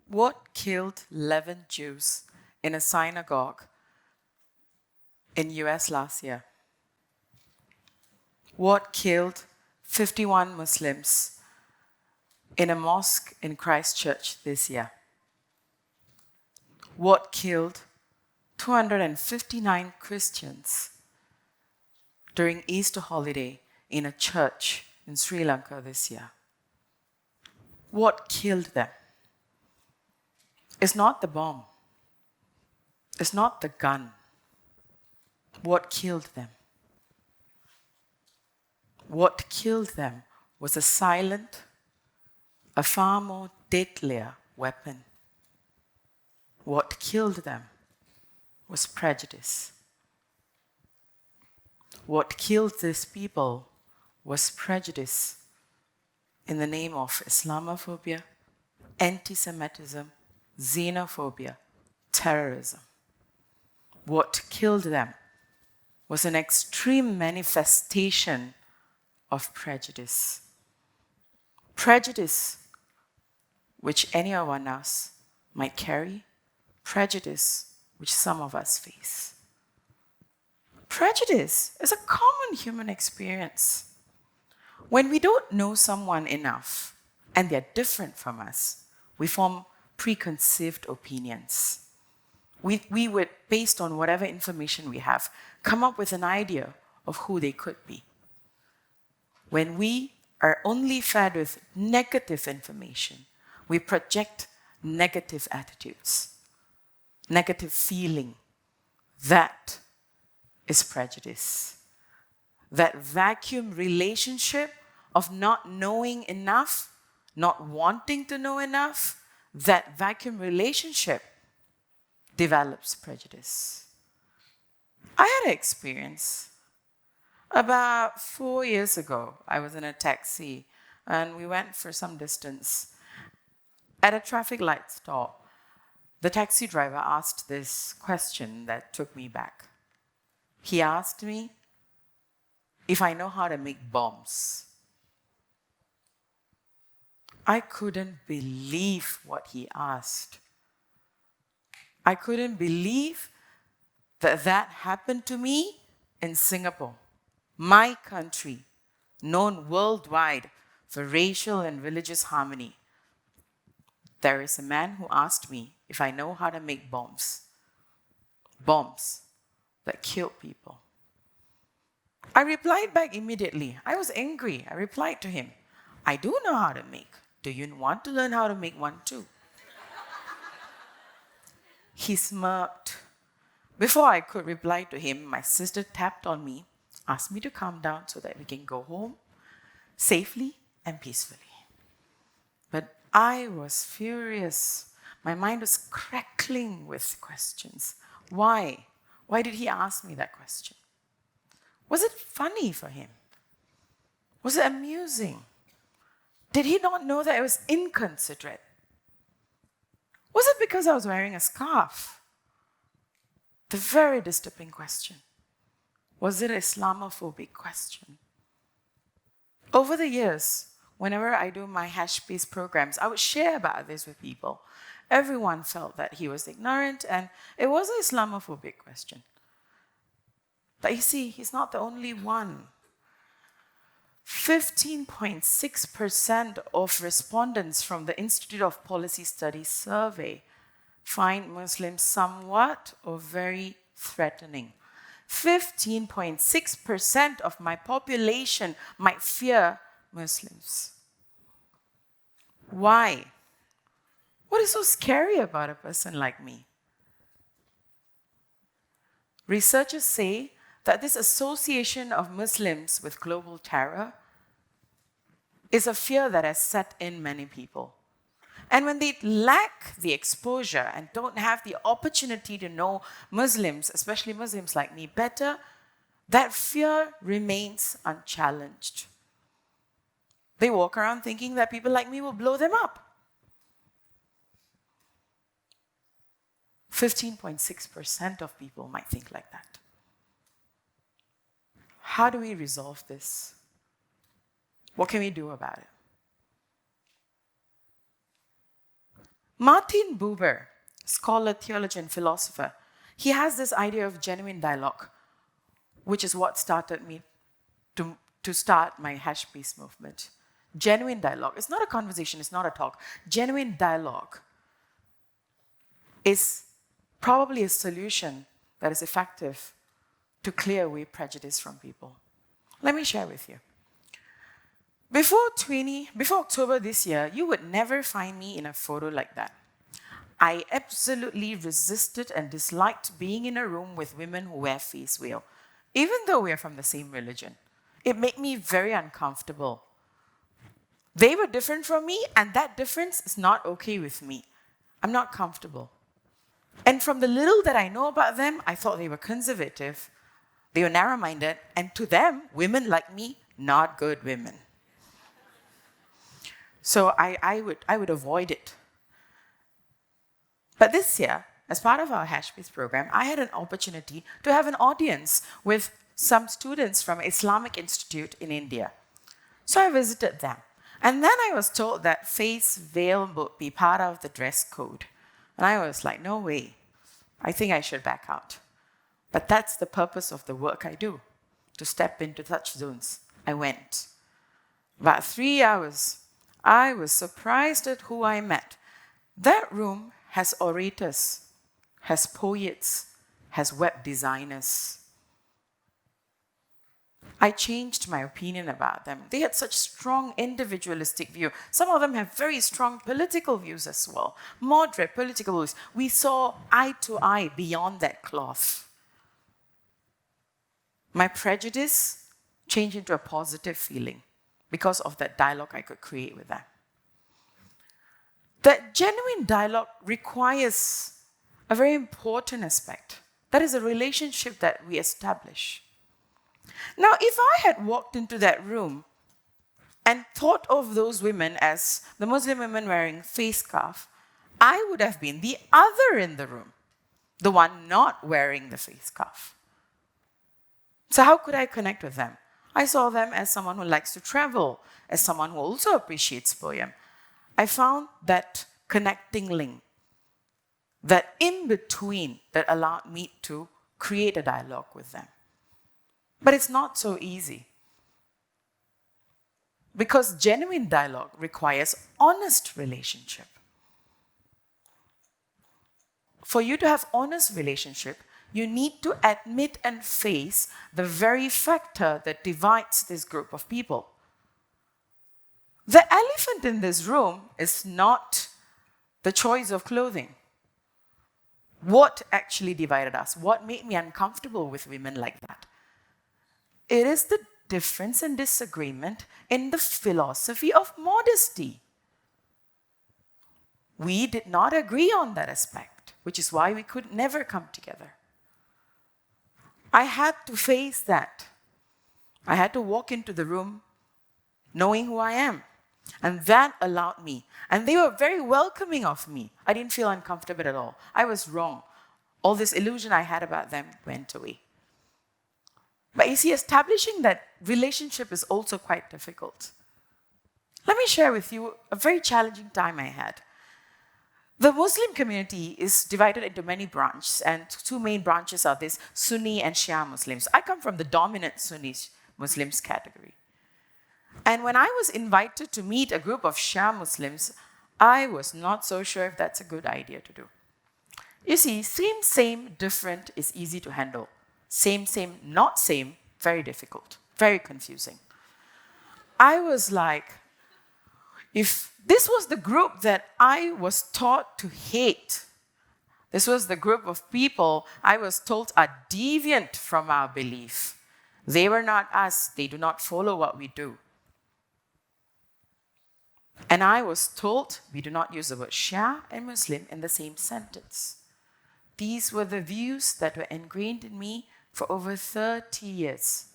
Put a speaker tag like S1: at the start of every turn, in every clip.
S1: What killed 11 Jews in a synagogue in US last year? What killed 51 Muslims in a mosque in Christchurch this year? What killed 259 Christians during Easter holiday in a church in Sri Lanka this year? What killed them? It's not the bomb. It's not the gun. What killed them? What killed them was a silent, a far more deadlier weapon. What killed them was prejudice. What killed these people was prejudice in the name of Islamophobia, anti-Semitism, xenophobia, terrorism. What killed them was an extreme manifestation of prejudice. Prejudice, which any of us might carry, prejudice, which some of us face. Prejudice is a common human experience. When we don't know someone enough and they're different from us, we form preconceived opinions. We would, based on whatever information we have, come up with an idea of who they could be. When we are only fed with negative information, we project negative attitudes, negative feeling. That is prejudice. That vacuum relationship of not knowing enough, not wanting to know enough, that vacuum relationship develops prejudice. I had an experience. About 4 years ago, I was in a taxi and we went for some distance. At a traffic light stop, the taxi driver asked this question that took me back. He asked me if I know how to make bombs. I couldn't believe what he asked. I couldn't believe that that happened to me in Singapore, my country, known worldwide for racial and religious harmony. There is a man who asked me if I know how to make bombs that kill people. I replied back immediately. I was angry. I replied to him, I do know how to make. Do you want to learn how to make one too? He smirked. Before I could reply to him, my sister tapped on me, asked me to calm down so that we can go home safely and peacefully. But I was furious. My mind was crackling with questions. Why? Why did he ask me that question? Was it funny for him? Was it amusing? Did he not know that it was inconsiderate? Was it because I was wearing a scarf? The very disturbing question. Was it an Islamophobic question? Over the years, whenever I do my hash.peace programs, I would share about this with people. Everyone felt that he was ignorant and it was an Islamophobic question. But you see, he's not the only one. 15.6% of respondents from the Institute of Policy Studies survey find Muslims somewhat or very threatening. 15.6% of my population might fear Muslims. Why? What is so scary about a person like me? Researchers say that this association of Muslims with global terror is a fear that has set in many people. And when they lack the exposure and don't have the opportunity to know Muslims, especially Muslims like me, better, that fear remains unchallenged. They walk around thinking that people like me will blow them up. 15.6% of people might think like that. How do we resolve this? What can we do about it? Martin Buber, scholar, theologian, philosopher, he has this idea of genuine dialogue, which is what started me to start my hash.peace movement. Genuine dialogue. It's not a conversation, it's not a talk. Genuine dialogue is probably a solution that is effective to clear away prejudice from people. Let me share with you. Before October this year, you would never find me in a photo like that. I absolutely resisted and disliked being in a room with women who wear face veil, even though we are from the same religion. It made me very uncomfortable. They were different from me, and that difference is not okay with me. I'm not comfortable. And from the little that I know about them, I thought they were conservative, they were narrow-minded, and to them, women like me, not good women. So I would avoid it. But this year, as part of our hash.peace program, I had an opportunity to have an audience with some students from Islamic Institute in India. So I visited them. And then I was told that face veil would be part of the dress code. And I was like, no way. I think I should back out. But that's the purpose of the work I do, to step into such zones. I went. About 3 hours, I was surprised at who I met. That room has orators, has poets, has web designers. I changed my opinion about them. They had such strong individualistic view. Some of them have very strong political views as well, moderate political views. We saw eye to eye beyond that cloth. My prejudice changed into a positive feeling because of that dialogue I could create with them. That genuine dialogue requires a very important aspect. That is a relationship that we establish. Now, if I had walked into that room and thought of those women as the Muslim women wearing face scarf, I would have been the other in the room, the one not wearing the face scarf. So how could I connect with them? I saw them as someone who likes to travel, as someone who also appreciates poem. I found that connecting link, that in-between that allowed me to create a dialogue with them. But it's not so easy. Because genuine dialogue requires honest relationship. For you to have honest relationship, you need to admit and face the very factor that divides this group of people. The elephant in this room is not the choice of clothing. What actually divided us? What made me uncomfortable with women like that? It is the difference and disagreement in the philosophy of modesty. We did not agree on that aspect, which is why we could never come together. I had to face that. I had to walk into the room knowing who I am. And that allowed me. And they were very welcoming of me. I didn't feel uncomfortable at all. I was wrong. All this illusion I had about them went away. But you see, establishing that relationship is also quite difficult. Let me share with you a very challenging time I had. The Muslim community is divided into many branches, and two main branches are this Sunni and Shia Muslims. I come from the dominant Sunni Muslims category. And when I was invited to meet a group of Shia Muslims, I was not so sure if that's a good idea to do. You see, same, different is easy to handle. Same, not same, very difficult, very confusing. I was like, if this was the group that I was taught to hate, this was the group of people I was told are deviant from our belief. They were not us, they do not follow what we do. And I was told we do not use the word Shia and Muslim in the same sentence. These were the views that were ingrained in me for over 30 years.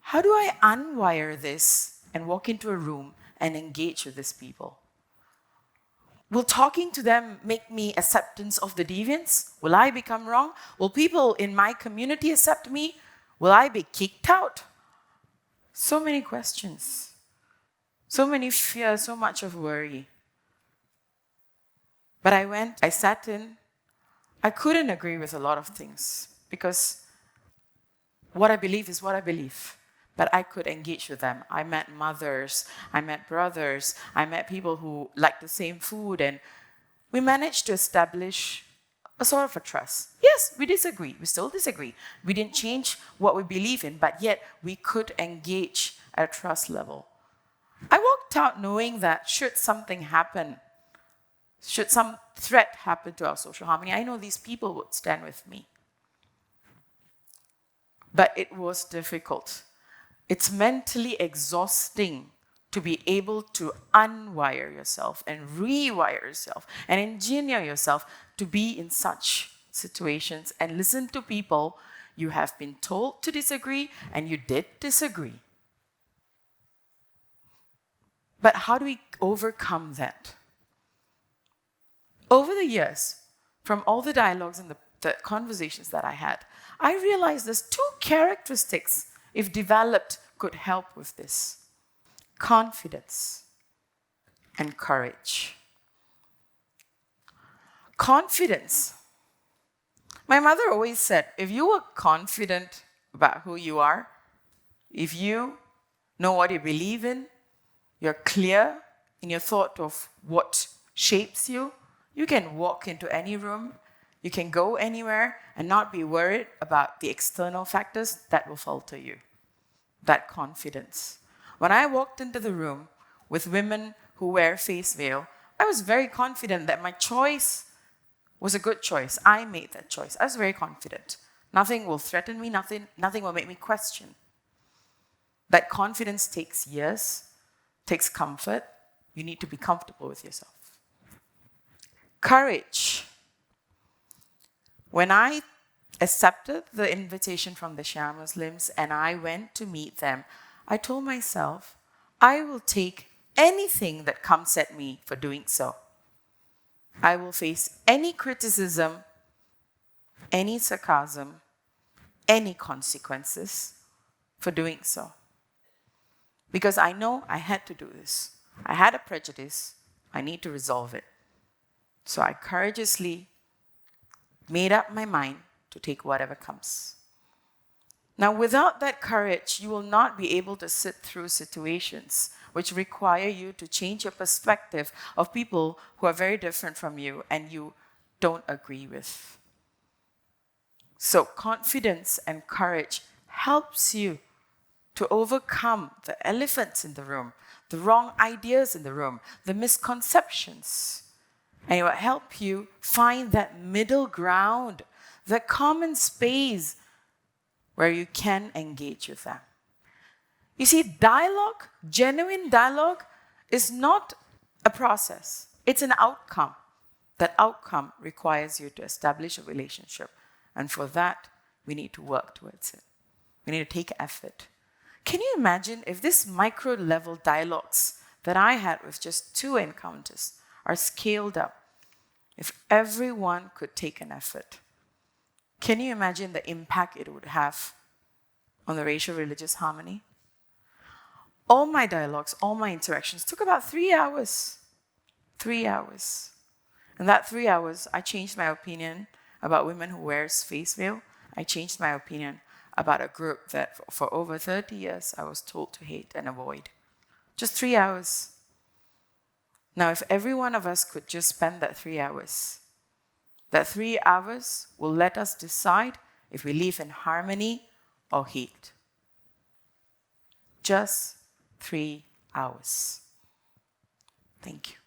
S1: How do I unwire this and walk into a room and engage with these people? Will talking to them make me acceptance of the deviance? Will I become wrong? Will people in my community accept me? Will I be kicked out? So many questions. So many fears, so much of worry. But I sat in. I couldn't agree with a lot of things because what I believe is what I believe. But I could engage with them. I met mothers, I met brothers, I met people who liked the same food, and we managed to establish a sort of a trust. Yes, we disagree. We still disagree. We didn't change what we believe in, but yet we could engage at a trust level. I walked out knowing that should something happen, should some threat happen to our social harmony, I know these people would stand with me. But it was difficult. It's mentally exhausting to be able to unwire yourself and rewire yourself and engineer yourself to be in such situations and listen to people you have been told to disagree and you did disagree. But how do we overcome that? Over the years, from all the dialogues and the conversations that I had, I realized there's two characteristics, if developed, could help with this. Confidence and courage. Confidence. My mother always said, if you were confident about who you are, if you know what you believe in, you're clear in your thought of what shapes you, you can walk into any room, you can go anywhere and not be worried about the external factors that will falter you. That confidence. When I walked into the room with women who wear face veil, I was very confident that my choice was a good choice. I made that choice. I was very confident. Nothing will threaten me, nothing will make me question. That confidence takes years, takes comfort. You need to be comfortable with yourself. Courage. When I accepted the invitation from the Shia Muslims and I went to meet them, I told myself, I will take anything that comes at me for doing so. I will face any criticism, any sarcasm, any consequences for doing so. Because I know I had to do this. I had a prejudice. I need to resolve it. So I courageously made up my mind to take whatever comes. Now, without that courage, you will not be able to sit through situations which require you to change your perspective of people who are very different from you and you don't agree with. So confidence and courage helps you to overcome the elephants in the room, the wrong ideas in the room, the misconceptions. And it will help you find that middle ground, the common space where you can engage with them. You see, dialogue, genuine dialogue, is not a process. It's an outcome. That outcome requires you to establish a relationship. And for that, we need to work towards it. We need to take effort. Can you imagine if this micro-level dialogues that I had with just 2 encounters are scaled up? If everyone could take an effort, can you imagine the impact it would have on the racial-religious harmony? All my dialogues, all my interactions took about 3 hours. 3 hours. In that 3 hours, I changed my opinion about women who wear face veil. I changed my opinion about a group that for over 30 years I was told to hate and avoid. Just 3 hours. Now, if every one of us could just spend that 3 hours, that 3 hours will let us decide if we live in harmony or hate. Just 3 hours. Thank you.